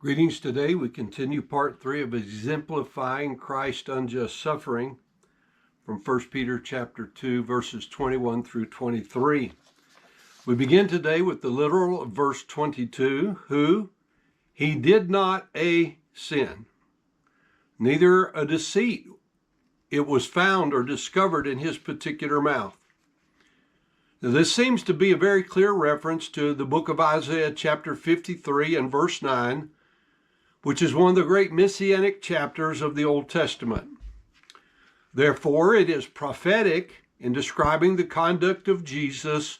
Greetings today. We continue part 3 of Exemplifying Christ's Unjust Suffering from 1 Peter chapter 2, verses 21 through 23. We begin today with the literal of verse 22, who he did not a sin, neither a deceit it was found or discovered in his particular mouth. Now, this seems to be a very clear reference to the book of Isaiah chapter 53 and verse 9, which is one of the great messianic chapters of the Old Testament. Therefore, it is prophetic in describing the conduct of Jesus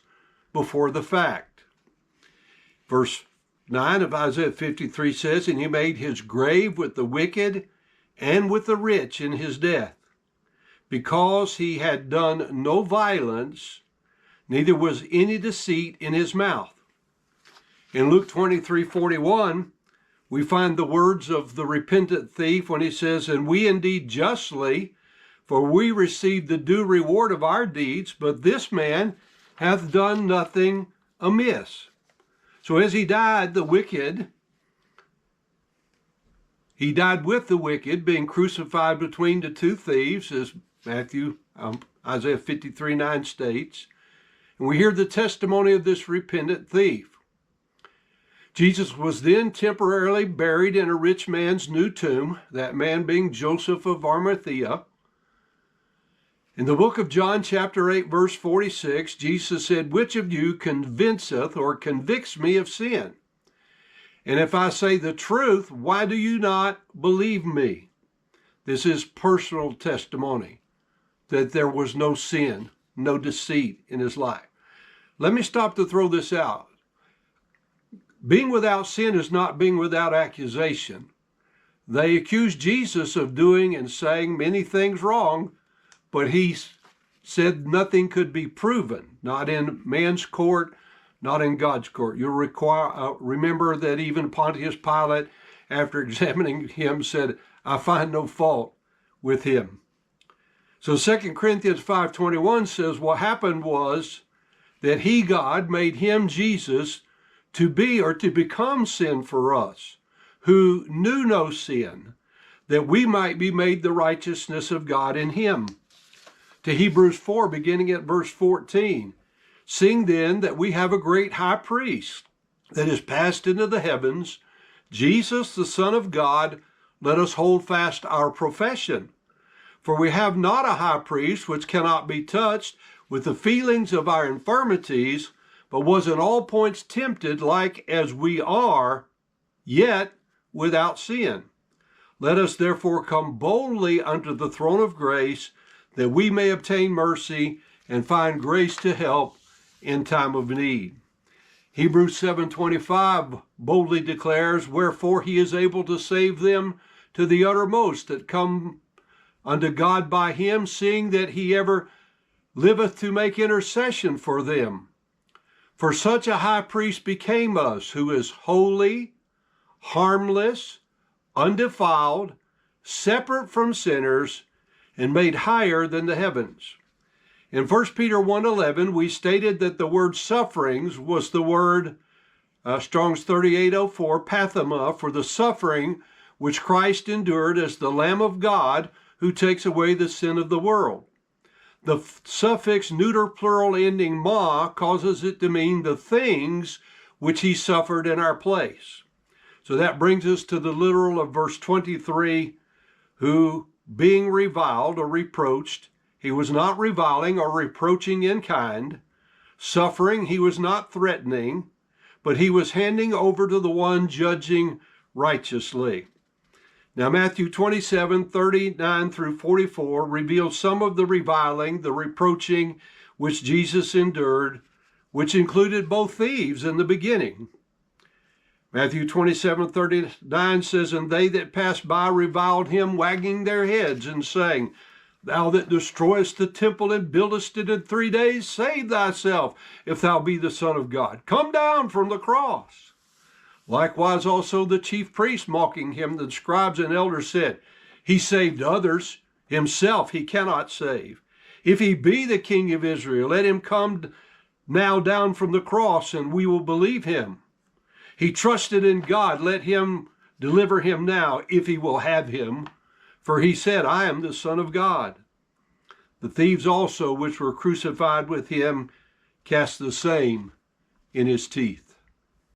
before the fact. Verse 9 of Isaiah 53 says, "And he made his grave with the wicked and with the rich in his death, because he had done no violence, neither was any deceit in his mouth." In Luke 23:41, we find the words of the repentant thief when he says, "And we indeed justly, for we received the due reward of our deeds, but this man hath done nothing amiss." So as he died, he died with the wicked, being crucified between the two thieves, as Isaiah 53:9 states. And we hear the testimony of this repentant thief. Jesus was then temporarily buried in a rich man's new tomb, that man being Joseph of Arimathea. In the book of John chapter 8, verse 46, Jesus said, "Which of you convinceth or convicts me of sin? And if I say the truth, why do you not believe me?" This is personal testimony that there was no sin, no deceit in his life. Let me stop to throw this out. Being without sin is not being without accusation. They accused Jesus of doing and saying many things wrong, but he said nothing could be proven, not in man's court, not in God's court. You'll remember that even Pontius Pilate, after examining him, said, "I find no fault with him." So 2 Corinthians 5:21 says what happened was that he, God, made him, Jesus, to be or to become sin for us, who knew no sin, that we might be made the righteousness of God in him. To Hebrews 4, beginning at verse 14, "Seeing then that we have a great high priest that is passed into the heavens, Jesus, the Son of God, let us hold fast our profession. For we have not a high priest which cannot be touched with the feelings of our infirmities, but was in all points tempted like as we are, yet without sin. Let us therefore come boldly unto the throne of grace, that we may obtain mercy and find grace to help in time of need." Hebrews 7:25 boldly declares, "Wherefore he is able to save them to the uttermost that come unto God by him, seeing that he ever liveth to make intercession for them. For such a high priest became us, who is holy, harmless, undefiled, separate from sinners, and made higher than the heavens." In 1 Peter 1:11, we stated that the word sufferings was the word Strong's 3804, pathema, for the suffering which Christ endured as the Lamb of God who takes away the sin of the world. The suffix neuter plural ending ma causes it to mean the things which he suffered in our place. So that brings us to the literal of verse 23, who being reviled or reproached, he was not reviling or reproaching in kind. Suffering, he was not threatening, but he was handing over to the one judging righteously. Now, Matthew 27:39 through 44 reveals some of the reviling, the reproaching which Jesus endured, which included both thieves in the beginning. Matthew 27:39 says, "And they that passed by reviled him, wagging their heads and saying, Thou that destroyest the temple and buildest it in 3 days, save thyself, if thou be the Son of God. Come down from the cross." Likewise also the chief priests mocking him, the scribes and elders said, "He saved others, himself he cannot save. If he be the King of Israel, let him come now down from the cross, and we will believe him. He trusted in God, let him Deliver him now, if he will have him. For he said, I am the Son of God. The thieves also, which were crucified with him, cast the same in his teeth.